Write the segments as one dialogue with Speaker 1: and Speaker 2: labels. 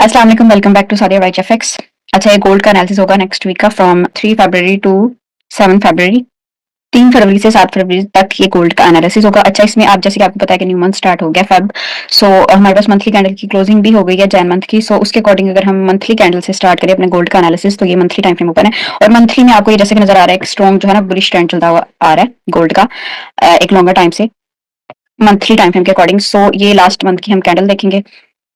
Speaker 1: अस्सलाम वालेकुम, welcome back to Sadia Waich FX. अच्छा, ये गोल्ड का एनालिसिस होगा नेक्स्ट वीक का फ्रॉम 3 फरवरी टू 7 फरवरी। 3 फरवरी से 7 फरवरी तक ये गोल्ड का एनालिसिस होगा। अच्छा, इसमें आप जैसे कि आपको पता है कि न्यू मंथ स्टार्ट हो गया फेब। सो हमारे पास मंथली कैंडल की क्लोजिंग भी हो गई है जैन मंथ की। सो उसके अकॉर्डिंग अगर हम मंथली कैंडल से स्टार्ट करें अपने गोल्ड का एनालिसिस, तो ये मंथली टाइम फ्रेम ओपन है और मंथली में आपको ये जैसे कि नजर आ रहा है एक स्ट्रॉन्ग जो है ना बुलिश ट्रेंड चलता हुआ आ रहा है गोल्ड का एक लॉन्गर टाइम से मंथली टाइम फ्रेम के अकॉर्डिंग। सो ये लास्ट मंथ की हम कैंडल देखेंगे।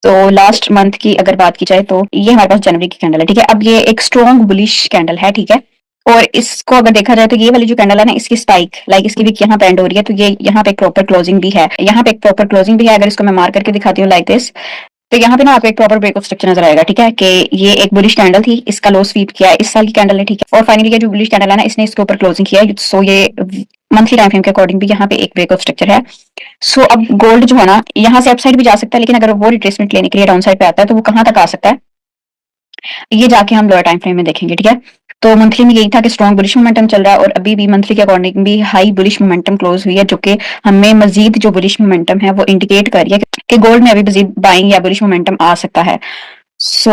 Speaker 1: तो लास्ट मंथ की अगर बात की जाए तो ये हमारे पास जनवरी की कैंडल है, ठीक है। अब ये एक स्ट्रॉन्ग बुलिश कैंडल है, ठीक है। और इसको अगर देखा जाए तो ये वाली जो कैंडल है ना, इसकी स्पाइक इसकी विक यहाँ पे एंड हो रही है, तो ये यहाँ पे एक प्रॉपर क्लोजिंग भी है, यहाँ पे एक प्रॉपर क्लोजिंग भी है। अगर इसको मैं मार्क करके दिखाती हूँ लाइक दिस, तो यहाँ पे ना आपको एक प्रॉपर ब्रेक ऑफ स्ट्रक्चर नजर आएगा, ठीक है, कि ये एक बुलिश कैंडल थी, इसका लो स्वीप किया है इस साल की कैंडल ने, ठीक है। और फाइनली ये जो बुलिश कैंडल है ना, इसने इसके ऊपर क्लोजिंग किया है। सो ये मंथली टाइम फ्रेम के अकॉर्डिंग भी यहाँ पे एक ब्रेक ऑफ स्ट्रक्चर है। सो अब गोल्ड जो है ना, यहाँ से अपसाइड भी जा सकता है, लेकिन अगर वो रिट्रेसमेंट लेने के लिए डाउन साइड पे आता है तो वो कहाँ तक आ सकता है, ये जाके हम लोअर टाइम फ्रेम में देखेंगे, ठीक है। तो मंथली में यही था कि स्ट्रॉन्ग बुलिश मोमेंटम चल रहा है और अभी भी मंथली के अकॉर्डिंग भी हाई बुलिश मोमेंटम क्लोज हुई है, जो कि हमें मजीद जो बुलिश मोमेंटम है वो इंडिकेट कर रही है कि गोल्ड में अभी मजीद बाइंग या बुलिश मोमेंटम आ सकता है। सो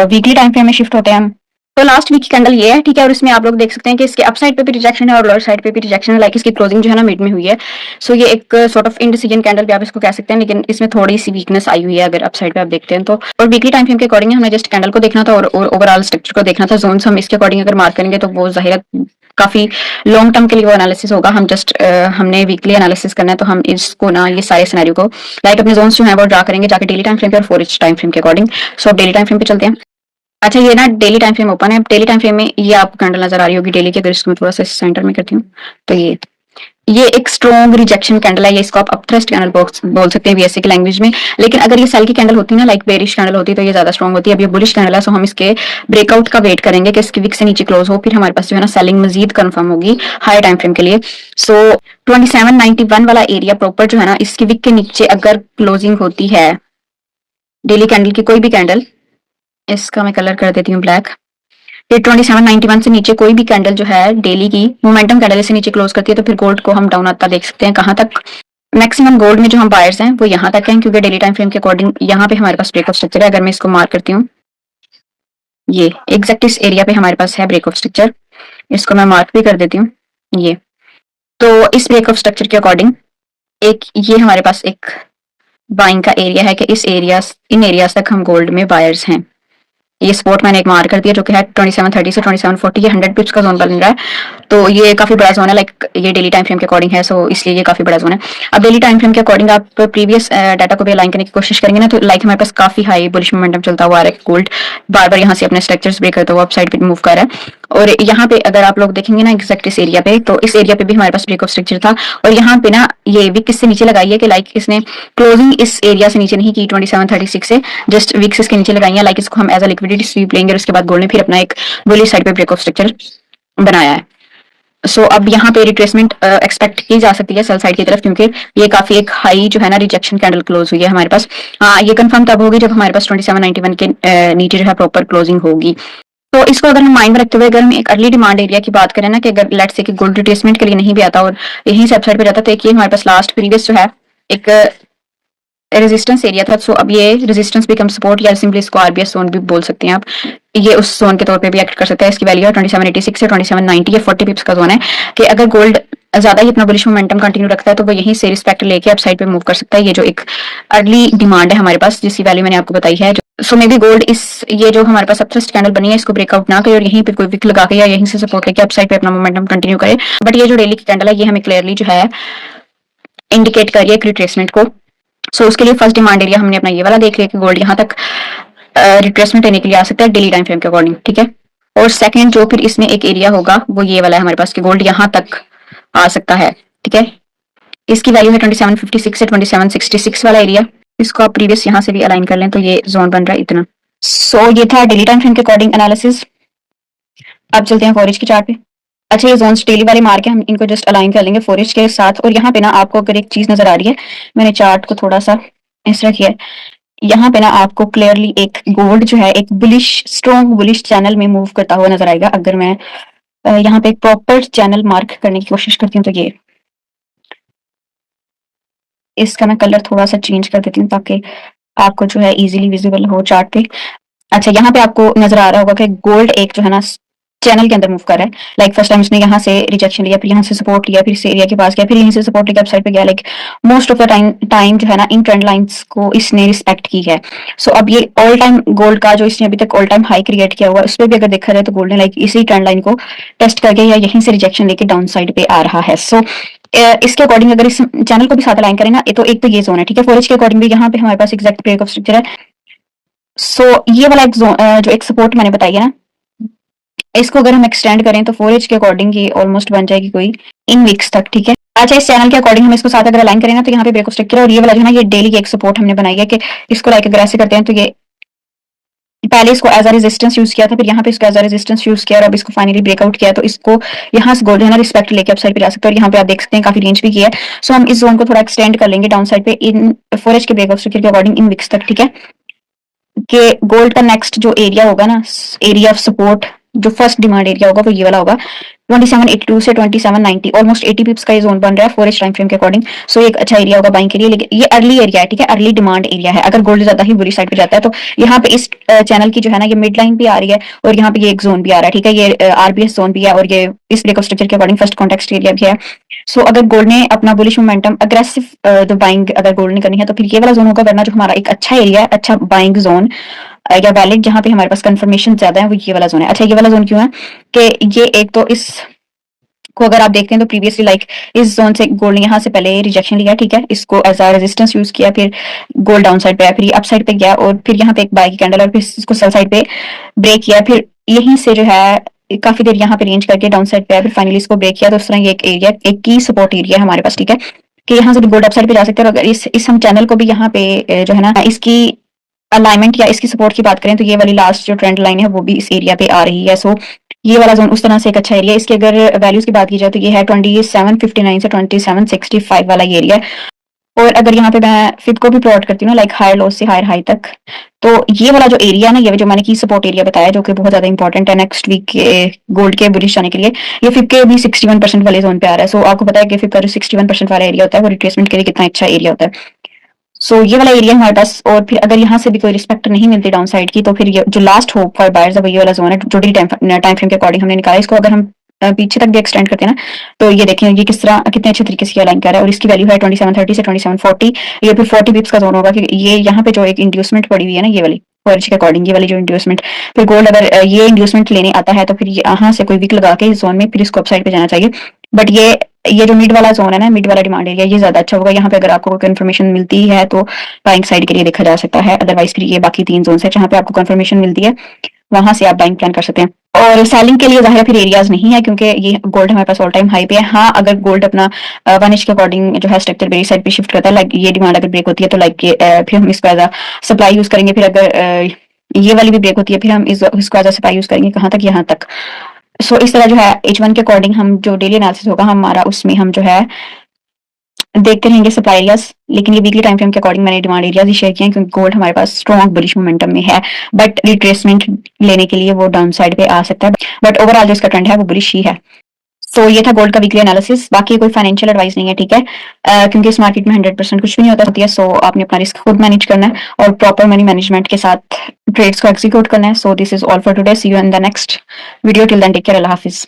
Speaker 1: वीकली टाइम फ्रेम में शिफ्ट होते हैं हम। तो लास्ट वीक की कैंडल ये है, ठीक है। और इसमें आप लोग देख सकते हैं कि इसके अप साइड पे भी रिजेक्शन है और लोअर साइड पे भी रिजेक्शन है, लाइक इसकी क्लोजिंग जो है ना मिड में हुई है। सो ये एक सॉर्ट ऑफ इनडिसीजन कैंडल भी आप इसको कह सकते हैं, लेकिन इसमें थोड़ी सी वीकनेस आई हुई है अगर अप साइड पे आप देखते हैं तो। और वीकली टाइम फ्रेम के अकॉर्डिंग हमें जस्ट कैंडल को देखना था और ओवरऑल स्ट्रक्चर को देखना था। जोन्स हम इसके अकॉर्डिंग अगर मार्क करेंगे तो वो जाहिर काफी लॉन्ग टर्म के लिए वो एनालिसिस होगा। हम जस्ट हमने वीकली एनालिसिस करना है, तो हम इसको ना ये सारे सिनेरियो को लाइक अपने जोन्स जो है वो ड्रा करेंगे जाके डेली टाइम फ्रेम पे और 4 टाइम फ्रेम के अकॉर्डिंग। सो अब डेली टाइम फ्रेम पे चलते हैं। अच्छा, ये ना डेली टाइम फ्रेम ओपन है। डेली टाइम फ्रेम में ये आपको कैंडल नजर आ रही होगी डेली की, अगर इसको मैं थोड़ा सा सेंटर में करती हूँ तो ये एक स्ट्रॉन्ग रिजेक्शन कैंडल है। ये इसको आप अपथ्रस्ट कैंडल बोल सकते हैं बीएससी की लैंग्वेज में। लेकिन अगर ये सेल की कैंडल होती ना, लाइक बेरिश कैंडल होती, तो ये ज्यादा स्ट्रॉन्ग होती है। अब ये बुलिश कैंडल है, सो हम इसके ब्रेकआउट का वेट करेंगे कि इसकी विक से नीचे क्लोज हो, फिर हमारे पास जो है ना सेलिंग मजीद कंफर्म होगी हाई टाइम फ्रेम के लिए। सो 2791 वाला एरिया प्रॉपर जो है ना, इसकी विक के नीचे अगर क्लोजिंग होती है डेली कैंडल की कोई भी कैंडल, इसका मैं कलर कर देती हूँ ब्लैक। फिर 2791 से नीचे कोई भी कैंडल जो है डेली की मोमेंटम कैंडल से नीचे क्लोज करती है, तो फिर गोल्ड को हम डाउन आता देख सकते हैं। कहाँ तक? मैक्सिमम गोल्ड में जो हम बायर्स हैं वो यहाँ तक हैं, क्योंकि डेली टाइम फ्रेम के अकॉर्डिंग यहाँ पे हमारे पास ब्रेक ऑफ स्ट्रक्चर है। अगर मैं इसको मार्क करती हूँ, ये एग्जैक्ट इस एरिया पे हमारे पास है ब्रेक ऑफ स्ट्रक्चर। इसको मैं मार्क भी कर देती हूँ। ये तो इस ब्रेक ऑफ स्ट्रक्चर के अकॉर्डिंग एक ये हमारे पास एक बाइंग का एरिया है कि इस एरिया इन एरियाज तक हम गोल्ड में बायर्स हैं। ये सपोर्ट मैंने एक मार्क कर दिया जो कि है 2730 से 2740, ये 100 पिप्स का जोन बन रहा है। तो ये काफी बड़ा जोन है, लाइक ये डेली टाइम फ्रेम के अकॉर्डिंग है, सो इसलिए ये काफी बड़ा जोन है। अब डेली टाइम फ्रेम के अकॉर्डिंग आप प्रीवियस डाटा को भी अलाइन करने की कोशिश करेंगे ना, तो लाइक हमारे पास काफी हाई बुलिश मोमेंटम चलता हुआ आ रहा है। गोल्ड बार बार यहाँ से अपने स्ट्रक्चर्स ब्रेक करता हुआ अप साइड पे मूव कर रहा है। और यहाँ पे अगर आप लोग देखेंगे ना एग्जैक्ट इस एरिया पे, तो इस एरिया पे भी हमारे पास ब्रेक ऑफ स्ट्रक्चर था। और यहाँ पे ना ये विक किससे नीचे लगाई है कि लाइक इसने क्लोजिंग इस एरिया से नीचे नहीं की 2736 से, जस्ट विक्स इसके नीचे लगाई है। लाइक इसको हम एज अ लिक्विडिटी स्वीप लेंगे और उसके बाद गोल्ड ने फिर अपना एक बुलिश साइड पे ब्रेक ऑफ स्ट्रक्चर बनाया है। सो अब यहाँ पे रिट्रेसमेंट एक्सपेक्ट की जा सकती है सेल साइड की तरफ, क्योंकि ये काफी एक हाई जो है ना रिजेक्शन कैंडल क्लोज हुई है हमारे पास। हाँ, ये कंफर्म तब होगी जब हमारे पास 2791 के नीचे जो है प्रॉपर क्लोजिंग होगी। तो इसको अगर हम माइंड में रखते हुए अगर हम एक अर्ली डिमांड एरिया की बात करें ना, कि अगर लेट्स से कि गोल्ड रिट्रेसमेंट के लिए नहीं भी आता और यहीं से अपसाइड पे जाता, तो एक ये हमारे पास लास्ट प्रीवियस जो है एक रेजिस्टेंस एरिया था। सो अब ये रेजिस्टेंस बिकम सपोर्ट, या सिंपली इसको आरबीएस जोन भी बोल सकते हैं आप। ये उस जोन के तौर पे भी एक्ट कर सकता है। इसकी वैल्यू है 2786 से 2790, ये 40 पिप्स का जोन है कि अगर गोल्ड ज्यादा ही अपना बुलिश मोमेंटम कंटिन्यू रखता है तो वो यहीं से रिस्पेक्ट लेके अप साइड पे मूव कर सकता है। ये जो एक अर्ली डिमांड है हमारे पास, जिसकी वैल्यू मैंने आपको बताई है। सो मे बी गोल्ड इस ये जो हमारे पास अपथ्रस्ट कैंडल बनी है, इसको ब्रेकआउट ना करे और यहीं पे कोई विक लगा के या यहीं से सपोर्ट लेके अप साइड पे अपना मोमेंटम कंटिन्यू करे। बट ये जो डेली की कैंडल है, ये हमें क्लियरली जो है इंडिकेट कर रही है रिट्रेसमेंट को। सो उसके लिए फर्स्ट डिमांड एरिया हमने अपना ये वाला देख लिया कि गोल्ड यहाँ तक रिट्रेसमेंट लेने के लिए आ सकता है डेली टाइम फ्रेम के अकॉर्डिंग, ठीक है। और सेकंड जो फिर इसमें एक एरिया होगा वो ये वाला है हमारे पास कि गोल्ड यहाँ तक आ सकता है, ठीक है। इसकी वैल्यू है 2756 से 2766 वाला एरिया। इसको आप प्रीवियस यहाँ से भी अलाइन कर लें तो ये जोन बन रहा है इतना। सो ये था डेली टाइम फ्रेम के अकॉर्डिंग एनालिसिस। अब चलते हैं फॉरेज की चार्ट पे। अच्छा, ये जोन्स डेली वाले मार्क है, हम इनको जस्ट अलाइन कर लेंगे फॉरेज के साथ। और यहाँ पे ना आपको अगर एक चीज नजर आ रही है, मैंने चार्ट को थोड़ा सा इस तरह किया है, यहाँ पे ना आपको क्लियरली एक गोल्ड जो है एक बुलिश स्ट्रॉन्ग बुलिश चैनल में मूव करता हुआ नजर आएगा। अगर मैं यहाँ पे एक प्रॉपर चैनल मार्क करने की कोशिश करती हूँ, तो ये इसका मैं कलर थोड़ा सा चेंज कर देती हूँ ताकि आपको जो है इजीली विजिबल हो चार्ट पे। अच्छा, यहाँ पे आपको नजर आ रहा होगा कि गोल्ड एक जो है ना चैनल के अंदर मूव कर रहा है। लाइक फर्स्ट टाइम इसने यहाँ से रिजेक्शन लिया, फिर यहाँ से सपोर्ट लिया, फिर इस एरिया के पास गया, फिर यहीं से सपोर्ट लेकर अपसाइड पे गया। Like most of the time जो है ना इन ट्रेंड लाइंस को इसने रिस्पेक्ट की है। सो अब ये ऑल टाइम गोल्ड का जो इसने अभी तक ऑल टाइम हाई क्रिएट किया हुआ है, उस पर भी अगर देखा जाए तो गोल्ड ने लाइक इसी ट्रेंड लाइन को टेस्ट करके या यहीं से रिजेक्शन लेके डाउन साइड पे आ रहा है। सो इसके अकॉर्डिंग अगर इस चैनल को भी साथ अलाइन करें ना, तो एक तो ये जोन है, ठीक है। फॉरेज के अकॉर्डिंग भी यहाँ पे हमारे पास एग्जैक्ट ब्रेक ऑफ स्ट्रक्चर है। सो ये वाला एक जो एक सपोर्ट मैंने बताई है ना, इसको अगर हम एक्सटेंड करें तो 4H के अकॉर्डिंग ये ऑलमोस्ट बन जाएगी कोई इन वीक्स तक, ठीक है। अच्छा, इस चैनल के अकॉर्डिंग हम इसको साथ अगर अलाइन करें ना, तो यहाँ पे ब्रेक ऑफ स्ट्रक्चर और ये वाला जो है ना, ये डेली की एक सपोर्ट हमने बनाई है कि इसको लाइक अगर ऐसे करते हैं तो ये पहले इसको एज अ रेजिस्टेंस यूज किया था, फिर यहाँ पे इसको एज अ रेजिस्टेंस यूज किया और अब इसको फाइनली ब्रेकआउट किया, तो इसको यहाँ से गोल्ड है ना रिस्पेक्ट लेके अप साइड पे जा सकते हैं। और यहाँ पे आप देख सकते हैं काफी रेंज भी किया है। सो हम इस जोन को थोड़ा एक्सटेंड कर लेंगे डाउन साइड पे इन 4H के ब्रेक ऑफ स्ट्रक्चर के अकॉर्डिंग इन वीक्स तक, ठीक है। कि गोल्ड का नेक्स्ट जो एरिया होगा ना, एरिया ऑफ सपोर्ट, जो फर्स्ट डिमांड एरिया होगा वो ये वाला होगा 2782 से 2790, ऑलमोस्ट 80 पिप्स का ये जोन बन रहा है 4H टाइम फ्रेम के अकॉर्डिंग। सो ये एक अच्छा एरिया होगा बाइंग के लिए, लेकिन ये अर्ली एरिया है, ठीक है, अर्ली डिमांड एरिया है। अगर गोल्ड ज्यादा ही बुरी साइड पे जाता है तो यहाँ पे इस चैनल की जो है ना ये मिड लाइन भी आ रही है और यहाँ पे ये एक जोन भी आ रहा है, ठीक है। ये आरबीएस जोन भी है और ये इस ब्रेक ऑफ स्ट्रक्चर के अकॉर्डिंग फर्स्ट कॉन्टेक्स्ट एरिया भी है। सो अगर गोल्ड ने अपना बुलिश मोमेंटम अग्रेसिव जो बाइंग अगर गोल्ड ने करनी है तो फिर ये वाला जोन होगा, वरना जो हमारा एक अच्छा एरिया है, अच्छा बाइंग जोन या वैलिड जहां पे हमारे पास कंफर्मेशन ज्यादा है, वो ये वाला जोन है। अच्छा, ये वाला जोन क्यों है कि ये एक तो इस को अगर आप देखते हैं तो प्रीवियसली लाइक इस जोन से गोल्ड ने यहाँ से पहले रिजेक्शन लिया, ठीक है, इसको एज अ रेजिस्टेंस यूज किया, फिर गोल्ड डाउन साइड पे आया, फिर अप साइड पे गया और फिर यहाँ पे एक बाई की कैंडल और फिर इसको सेल साइड पे ब्रेक किया, फिर यहीं से जो है काफी देर यहाँ पे रेंज करके डाउन साइड पे आया, फिर फाइनली इसको ब्रेक किया। तो उस तरह ये एक एरिया, एक की सपोर्ट एरिया है हमारे पास, ठीक है, कि यहाँ से भी गोल्ड अप साइड पे जा सकते हैं। और अगर इस हम चैनल को भी यहाँ पे जो है ना इसकी अलाइनमेंट या इसकी सपोर्ट की बात करें तो ये वाली लास्ट जो ट्रेंड लाइन है वो भी इस एरिया पे आ रही है। सो ये वाला जोन उस तरह से एक अच्छा एरिया है। इसकी अगर वैल्यूज की बात की जाए तो ये है 2759 से 2765 वाला ये एरिया है। और अगर यहाँ पे मैं फिब को भी प्लॉट करती हूँ लाइक हायर लो से हायर हाई तक, तो ये वाला जो एरिया है ना, ये जो मैंने की सपोर्ट एरिया बताया जो कि बहुत ज्यादा इंपॉर्टेंट है नेक्स्ट वीक के गोल्ड के बुलिश जाने के लिए, ये फिब के भी 61% वाले जोन पे आ रहा है। सो आपको पता है कि फिब का जो 61% वाला एरिया होता है वो रिट्रेसमेंट के लिए कितना अच्छा एरिया होता है। सो ये वाला एरिया हमारे पास, और फिर अगर यहाँ से भी कोई रिस्पेक्ट नहीं मिलती डाउन साइड की, तो फिर ये जो लास्ट होप फॉर बायर्स है वो ये वाला जोन है जो डेली टाइम फ्रेम के अकॉर्डिंग हमने निकाला। इसको अगर हम पीछे तक भी एक्सटेंड करते हैं ना, तो ये देखें ये किस तरह कितने अच्छे तरीके से अलाइन कर रहा है। और इसकी वैल्यू है 2730 से 2740, ये फिर 40 बिप्स का जोन होगा कि ये यहाँ पे जो एक इंड्यूसमेंट पड़ी हुई है ना ये वाली फॉरेज के अकॉर्डिंग, ये वाली जो इंड्यूसमेंट, फिर गोल्ड अगर ये इंड्यूसमेंट लेने आता है तो फिर यहाँ से कोई वीक लगा के इस जोन में फिर इसको अपसाइड पे जाना चाहिए। बट ये जो मिड वाला जोन है ना, मिड वाला डिमांड एरिया, ये ज्यादा अच्छा होगा। यहाँ पे अगर आपको कोई इन्फॉर्मेशन मिलती है तो बाइंग साइड के लिए देखा जा सकता है। अदरवाइज फिर ये बाकी 3 जोन है जहाँ पे आपको कंफर्मेशन मिलती है, वहां से आप बाइंग प्लान कर सकते हैं। और सेलिंग के लिए जाहिर फिर एरियाज नहीं है क्योंकि ये गोल्ड हमारे पास ऑल टाइम हाई पे है। हाँ, अगर गोल्ड अपना 1H के अकॉर्डिंग जो है स्ट्रक्चर मेरी साइड पे शिफ्ट करता है, लाइक ये डिमांड अगर ब्रेक होती है तो लाइक फिर हम इसको एज अ सप्लाई यूज करेंगे। फिर अगर ये वाली भी ब्रेक होती है फिर हम इसको एज अ सप्लाई यूज करेंगे कहाँ तक, यहाँ तक। सो इस तरह जो है H1 के अकॉर्डिंग हम जो डेली एनालिसिस होगा हमारा, उसमें हम जो है देखते रहेंगे सप्लाई एरियाज। लेकिन ये वीकली टाइम फ्रेम के अकॉर्डिंग मैंने डिमांड एरियाज ही शेयर किए हैं क्योंकि गोल्ड हमारे पास स्ट्रॉन्ग बुलिश मोमेंटम में है, बट रिट्रेसमेंट लेने के लिए वो डाउन साइड पे आ सकता है। बट ओवरऑल जो इसका ट्रेंड है वो बुलिश ही है। तो ये था गोल्ड का वीकली एनालिसिस। बाकी कोई फाइनेंशियल एडवाइस नहीं है, ठीक है, क्योंकि इस मार्केट में 100% कुछ भी नहीं होता है। सो आपने अपना रिस्क खुद मैनेज करना है और प्रॉपर मनी मैनेजमेंट के साथ ट्रेड्स को एग्जीक्यूट करना है। So this is all for today, see you in the next video, till then take care, अल्लाह हाफिज।